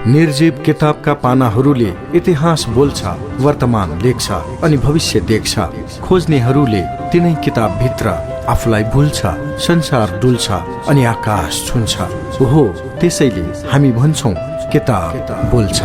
निर्जीव किताबका पानाहरूले इतिहास बोल्छ, वर्तमान लेख्छ अनि भविष्य देख्छ। खोज्नेहरूले तिनै किताबभित्र आफूलाई भुल्छ, संसार डुल्छ अनि आकाश छुन्छ। ओहो, त्यसैले हामी भन्छौं किताब बोल्छ।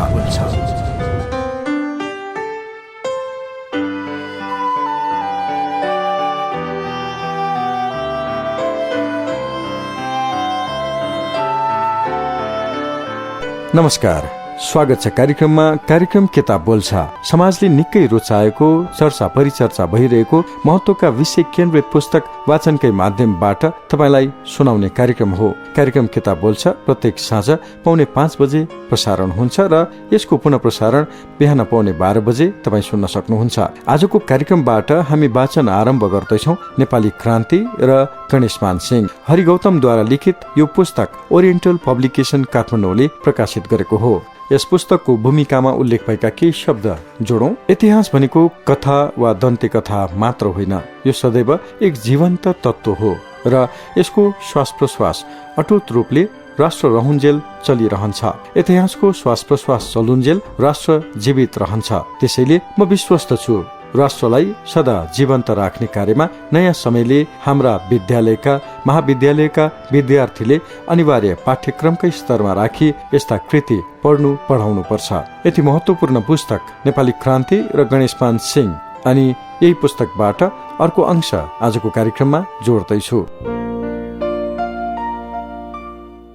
नमस्कार, स्वागत छ कार्यक्रम किताब बोल्छ। समाजले निकै रुचाएको, चर्चा परिचर्चा भइरहेको महत्त्वका विषय केन्द्रित पुस्तक वाचनकै माध्यमबाट तपाईलाई सुनाउने कार्यक्रम हो। कार्यक्रम किताब बोल्छ प्रत्येक साँझ 4:45 बजे प्रसारण हुन्छ र यसको पुनः प्रसारण बिहान 12:15 बजे तपाई सुन्न सक्नुहुन्छ। आजको कार्यक्रमबाट हामी वाचन आरम्भ गर्दैछौं नेपाली क्रान्ति र गणेशमान सिंह हरिगौतमद्वारा लिखित यो पुस्तक ओरिएन्टल पब्लिकेशन काठमाडौँले प्रकाशित गरेको हो। यस पुस्तकको भूमिकामा उल्लेख भएका केही शब्द जोडौं। इतिहास भनेको कथा वा दन्ते कथा मात्र होइन, यो सदैव एक जीवन्त तत्त्व हो र यसको श्वास प्रश्वास अटुट रूपले राष्ट्र रहुन्जेल चलिरहन्छ। इतिहासको श्वास प्रश्वास चलुन्जेल राष्ट्र जीवित रहन्छ। त्यसैले म विश्वस्त छु राष्ट्रलाई सदा जीवन्त राख्ने कार्यमा नयाँ समयले हाम्रा विद्यालयका महाविद्यालयका विद्यार्थीले अनिवार्य पाठ्यक्रमकै स्तरमा राखी यस्ता कृति पढ्नु पढाउनु पर्छ। यति महत्त्वपूर्ण पुस्तक नेपाली क्रान्ति र गणेशमान सिंह, अनि यही पुस्तकबाट अर्को अंश आजको कार्यक्रममा जोड्दैछु।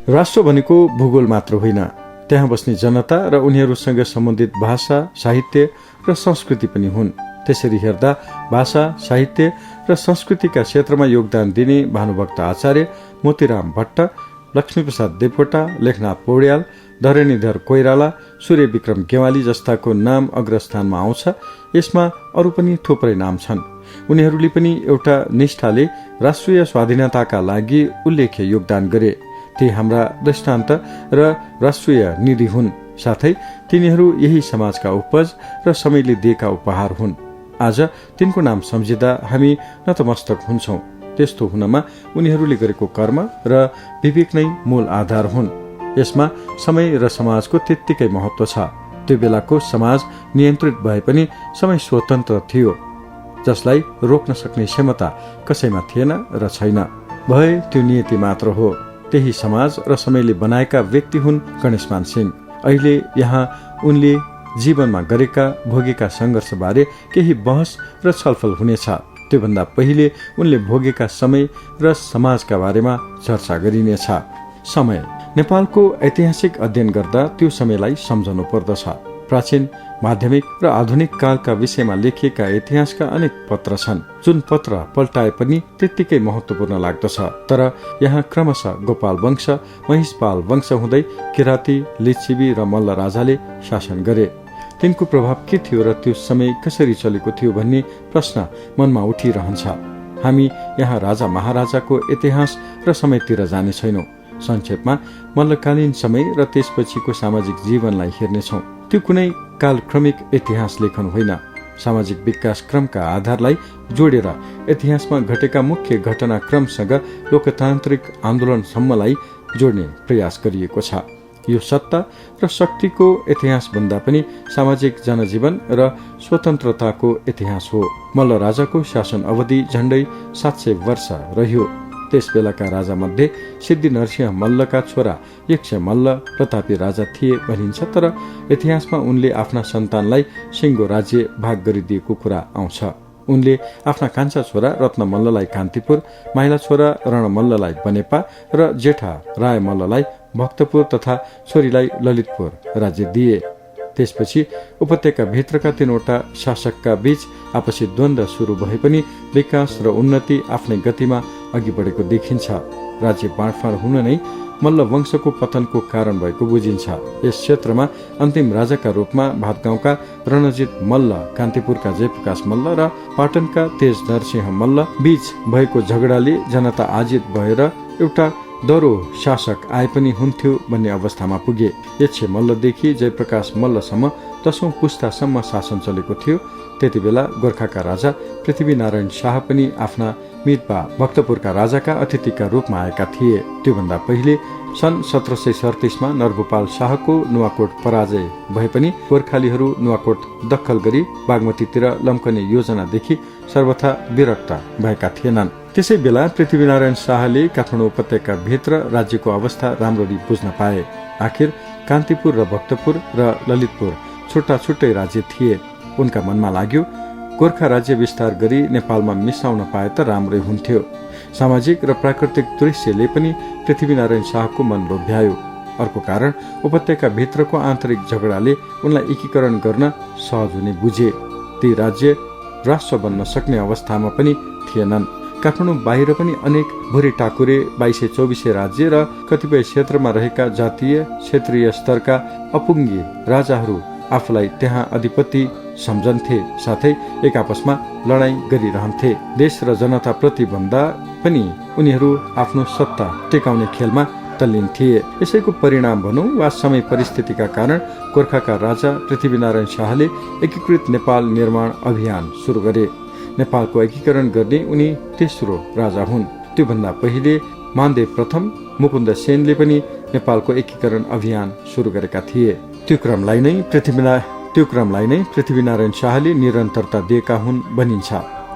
राष्ट्र भनेको भूगोल मात्र होइन, त्यहाँ बस्ने जनता र उनीहरूसँग सम्बन्धित भाषा, साहित्य र संस्कृति पनि हुन्। त्यसरी हेर्दा भाषा, साहित्य र संस्कृतिका क्षेत्रमा योगदान दिने भानुभक्त आचार्य, मोतीराम भट्ट, लक्ष्मीप्रसाद देवकोटा, लेखनाथ पौड्याल, धरणीधर कोइराला, सूर्य विक्रम गेवाली जस्ताको नाम अग्रस्थानमा आउँछ। यसमा अरू पनि थुप्रै नाम छन्। उनीहरूले पनि एउटा निष्ठाले राष्ट्रिय स्वाधीनताका लागि उल्लेख्य योगदान गरे। ती हाम्रा दृष्टान्त र राष्ट्रिय निधि हुन्। साथै तिनीहरू यही समाजका उपज र समयले दिएका उपहार हुन्। आज तिनको नाम सम्झिँदा हामी नतमस्तक हुन्छौं। त्यस्तो हुनमा उनीहरूले गरेको कर्म र विवेक नै मूल आधार हुन्। यसमा समय र समाजको त्यत्तिकै महत्व छ। त्यो बेलाको समाज नियन्त्रित भए पनि समय स्वतन्त्र थियो, जसलाई रोक्न सक्ने क्षमता कसैमा थिएन र छैन। भए त्यो नियति मात्र हो। त्यही समाज र समयले बनाएका व्यक्ति हुन् गणेशमान सिंह। अहिले यहाँ उनले जीवनमा गरेका भोगेका संघर्षबारे केही बहस र छलफल हुनेछ। त्योभन्दा पहिले उनले भोगेका समय र समाजका बारेमा चर्चा गरिनेछ। समय नेपालको ऐतिहासिक अध्ययन गर्दा त्यो समयलाई सम्झनु पर्दछ। प्राचीन, माध्यमिक र आधुनिक कालका विषयमा लेखिएका इतिहासका अनेक पत्र छन्, जुन पत्र पल्टाए पनि त्यत्तिकै महत्त्वपूर्ण लाग्दछ। तर यहाँ क्रमशः गोपाल वंश, महिषपाल वंश हुँदै किराती, लिच्छिवी र मल्ल राजाले शासन गरे। तिनको प्रभाव के थियो र त्यो समय कसरी चलेको थियो भन्ने प्रश्न मनमा उठिरहन्छ। हामी यहाँ राजा महाराजाको इतिहास र समयतिर जाने छैनौं। संक्षेपमा मल्लकालीन समय र त्यसपछिको सामाजिक जीवनलाई हेर्नेछौँ। त्यो कुनै कालक्रमिक इतिहास लेखन होइन। सामाजिक विकास क्रमका आधारलाई जोडेर इतिहासमा घटेका मुख्य घटनाक्रमसँग लोकतान्त्रिक आन्दोलनसम्मलाई जोड्ने प्रयास गरिएको छ। यो सत्ता र शक्तिको इतिहास भन्दा पनि सामाजिक जनजीवन र स्वतन्त्रताको इतिहास हो। मल्ल राजाको शासन अवधि झण्डै 700 वर्ष रह्यो। त्यस बेलाका राजा मध्ये सिद्धि नरसिंह मल्लका छोरा यक्ष मल्ल प्रतापी राजा थिए भनिन्छ। तर इतिहासमा उनले आफ्ना सन्तानलाई सिङ्गो राज्य भाग गरिदिएको कुरा आउँछ। उनले आफ्ना कान्छा छोरा रत्न मल्ललाई कान्तिपुर, माइला छोरा रण मल्ललाई बनेपा र जेठा राय मल्ललाई भक्तपुर तथा छोरीलाई ललितपुर राज्य दिए। त्यसपछि उपत्यका भित्रका 3वटा शासकका बीच आपसी द्वन्द्व सुरु भए पनि विकास र उन्नति आफ्नै गतिमा अघि बढेको देखिन्छ। राज्य बाँडफाँड हुन नै मल्ल वंशको पतनको कारण भएको बुझिन्छ। यस क्षेत्रमा अन्तिम राजाका रूपमा भातगाउँका रणजित मल्ल, कान्तिपुरका जयप्रकाश मल्ल र पाटनका तेज नरसिंह मल्ल बीच भएको झगडाले जनता आजित भएर एउटा दरो शासक आए पनि हुन्थ्यो भन्ने अवस्थामा पुगे। यक्ष मल्लदेखि जयप्रकाश मल्लसम्म 10औं पुस्तासम्म शासन चलेको थियो। त्यति बेला गोर्खाका राजा पृथ्वीनारायण शाह पनि आफ्ना मितबा भक्तपुरका राजाका अतिथिका रूपमा आएका थिए। त्योभन्दा पहिले सन् 1737 नरगोपाल शाहको नुवाकोट पराजय भए पनि गोर्खालीहरू नुवाकोट दखल गरी बागमतीतिर लम्कने योजनादेखि सर्वथा विरक्त भएका थिएनन्। त्यसै बेला पृथ्वीनारायण शाहले काठमाडौँ उपत्यका भित्र राज्यको अवस्था राम्ररी बुझ्न पाए। आखिर कान्तिपुर र भक्तपुर र ललितपुर छुट्टा छुट्टै राज्य थिए। उनका मनमा लाग्यो गोर्खा राज्य विस्तार गरी नेपालमा मिसाउन पाए त राम्रै हुन्थ्यो। सामाजिक र प्राकृतिक दृश्यले पनि पृथ्वीनारायण शाहको मन लोभ्यायो। अर्को कारण उपत्यका भित्रको आन्तरिक झगडाले उनलाई एकीकरण गर्न सहज हुने बुझे। ती राज्य राष्ट्र बन्न सक्ने अवस्थामा पनि थिएनन्। काठमाडौँ बाहिर पनि अनेक भुरी टाकुरे 2224 राज्य र कतिपय क्षेत्रमा रहेका जातीय क्षेत्रीय स्तरका अपुङ्गी राजाहरू आफूलाई त्यहाँ अधिपति सम्झन्थे, साथै एक आपसमा लडाईँ गरिरहन्थे। देश र जनता प्रति भन्दा पनि उनीहरू आफ्नो सत्ता टेकाउने खेलमा तल्लीन थिए। यसैको परिणाम भनौं वा समय परिस्थितिका कारण गोर्खाका राजा पृथ्वीनारायण शाहले एकीकृत नेपाल निर्माण अभियान सुरु गरे। नेपालको एकीकरण गर्ने उनी तेस्रो राजा हुन्। त्योभन्दा पहिले मानदेव प्रथम मुकुन्द सेनले पनि नेपालको एकीकरण अभियान सुरु गरेका थिए। त्यो क्रमलाई नै पृथ्वीनारायण शाहले निरन्तरता दिएका हुन् भनिन्छ।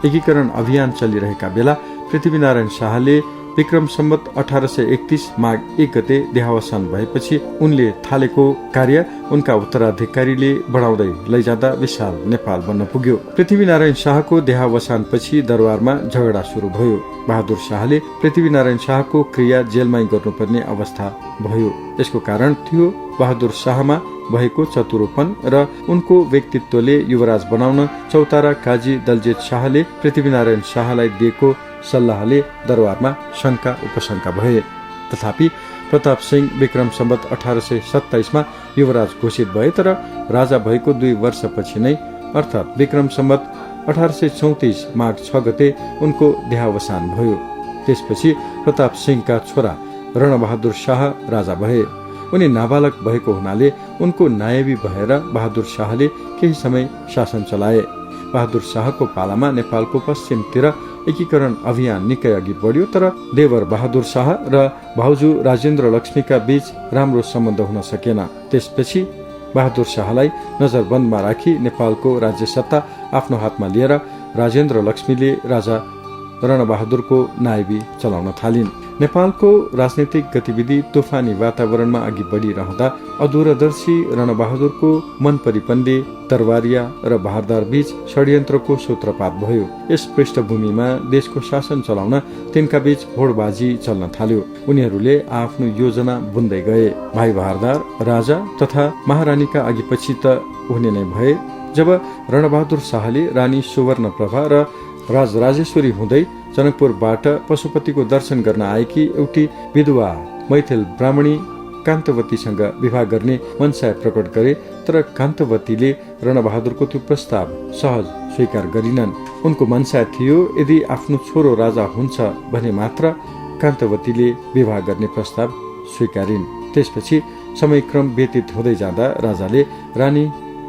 एकीकरण अभियान चलिरहेका बेला पृथ्वीनारायण शाहले विक्रम सम्वत 1831 माघ 1 गते देहावसान भएपछि उनले थालेको कार्य उनका उत्तराधिकारीले बढाउँदै लैजाँदा विशाल नेपाल बन्न पुग्यो। पृथ्वीनारायण शाहको देहावसानपछि दरबारमा झगडा सुरु भयो। बहादुर शाहले पृथ्वीनारायण शाहको क्रिया जेलमै गर्नुपर्ने अवस्था भयो। यसको कारण थियो बहादुर शाहमा भएको चतुरोपन र उनको व्यक्तित्वले युवराज बनाउन चौतारा काजी दलजीत शाहले पृथ्वीनारायण शाहलाई दिएको सल्लाहले दरबारमा शंका उपशंका भए। तथापि प्रताप सिंह विक्रम सम्वत 1827 युवराज घोषित भए, तर राजा भएको 2 वर्षपछि नै अर्थात् विक्रम सम्वत 1834 माघ 6 गते उनको देहावसान भयो। त्यसपछि प्रताप सिंहका छोरा रणबहादुर शाह राजा भए। उनी नाबालक भएको हुनाले उनको नायबी भएर बहादुर शाहले केही समय शासन चलाए। बहादुर शाहको पालामा नेपालको पश्चिमतिर एकीकरण अभियान निकै अघि बढ्यो, तर देवर बहादुर शाह र भाउजू राजेन्द्र लक्ष्मीका बीच राम्रो सम्बन्ध हुन सकेन। त्यसपछि बहादुर शाहलाई नजरबन्दमा राखी नेपालको राज्य सत्ता आफ्नो हातमा लिएर राजेन्द्र लक्ष्मीले राजा रणबहादुरको नायबी चलाउन थालिन्। नेपालको राजनीतिक गतिविधि तोफानी वातावरणमा अघि बढिरहँदा अदूरदर्शी रणबहादुरको मन परिपनले दरबारिया र भारदार बीच षड्यन्त्रको सूत्रपात भयो। यस पृष्ठभूमिमा देशको शासन चलाउन तिनका बीच होडबाजी चल्न थाल्यो। उनीहरूले आफ्नो योजना बुन्दै गए। भाइ भारदार राजा तथा महारानीका अघिपछि त हुने नै भए। जब रणबहादुर शाहले रानी सुवर्णप्रभा र राजराजेश्वरी हुँदै जनकपुरबाट पशुपतिको दर्शन गर्न आएकी एउटी विधवा मैथिल ब्राह्मणी कान्तवतीसँग विवाह गर्ने मनसाय प्रकट गरे, तर कान्तवतीले रणबहादुरको त्यो प्रस्ताव सहज स्वीकार गरिनन्। उनको मनसाय थियो यदि आफ्नो छोरो राजा हुन्छ भने मात्र कान्तवतीले विवाह गर्ने प्रस्ताव स्वीकारिन्। त्यसपछि समयक्रम व्यतीत हुँदै जाँदा राजाले रानी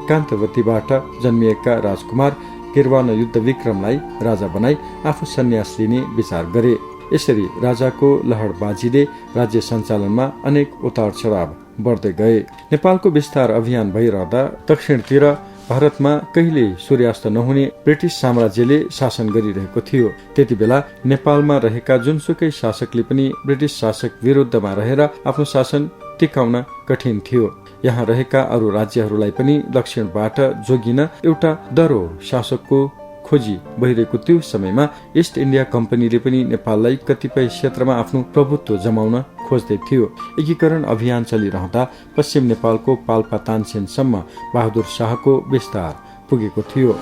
कान्तवतीबाट जन्मिएका राजकुमार गिरवान युद्ध विक्रमलाई राजा बनाई आफू सन्यास लिने विचार गरे। यसरी राजाको लहरबाजीले राज्य सञ्चालनमा अनेक उतार चढाव बढ्दै गए। नेपालको विस्तार अभियान भइरहँदा दक्षिणतिर भारतमा कहिले सूर्यास्त नहुने ब्रिटिस साम्राज्यले शासन गरिरहेको थियो। त्यति बेला नेपालमा रहेका जुनसुकै शासकले पनि ब्रिटिस शासक विरुद्धमा रहेर आफ्नो शासन टिकाउन कठिन थियो। यहाँ रहेका अरू राज्यहरूलाई पनि दक्षिणबाट जोगिन एउटा दरो शासकको खोजी भइरहेको त्यो समयमा इस्ट इन्डिया कम्पनीले पनि नेपाललाई कतिपय क्षेत्रमा आफ्नो प्रभुत्व जमाउन खोज्दै थियो। एकीकरण अभियान चलिरहँदा पश्चिम नेपालको पाल्पा तानसेनसम्म बहादुर शाहको विस्तार पुगेको थियो।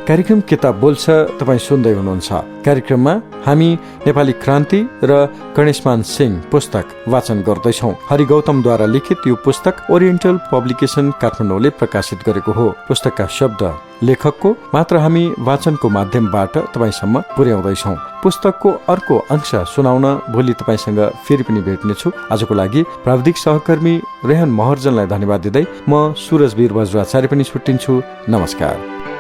कार्यक्रम किताब बोल्छ तपाईँ सुन्दै हुनुहुन्छ। कार्यक्रममा हामी नेपाली क्रान्ति र गणेशमान सिंह पुस्तक वाचन गर्दैछौँ। हरि गौतमद्वारा लिखित यो पुस्तक ओरिएन्टल पब्लिकेसन काठमाडौँले प्रकाशित गरेको हो। पुस्तकका शब्द लेखकको मात्र हामी वाचनको माध्यमबाट तपाईँसम्म पुर्याउँदैछौँ। पुस्तकको अर्को अंश सुनाउन भोलि तपाईँसँग फेरि पनि भेट्नेछु। आजको लागि प्राविधिक सहकर्मी रेहन महर्जनलाई धन्यवाद दिँदै म सुरज वीर बज्राचार्य पनि छुट्टिन्छु। नमस्कार।